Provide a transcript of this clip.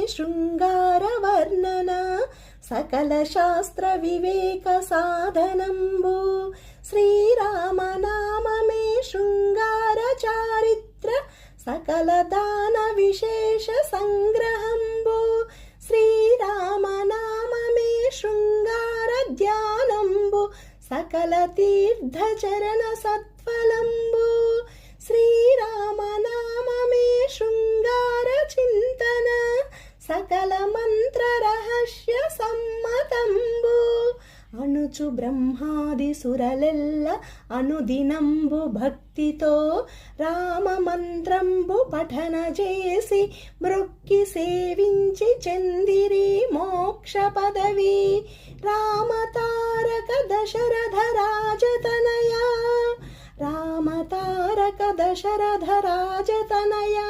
శృంగార వర్ణన సకల శాస్త్ర వివేక సాధనంబు శ్రీరామనామమే శృంగార చారిత్ర సకల దాన విశేష సంగ్రహంబు శ్రీరామనామమే శృంగార ధ్యానంబు సకల తీర్థ చరణ సత్ఫలంబు శ్రీరామనామమే శృంగార చింతన సకల మంత్ర రహస్య సమ్మతంబు అనుచు బ్రహ్మాది సురలెల్ల అనుదినంబు భక్తితో రామ మంత్రంబు పఠన చేసి మృక్కి సేవించి చందిరి మోక్ష పదవి రామతారక దశరథ రాజతనయా రామతారక దశరథ రాజతనయా.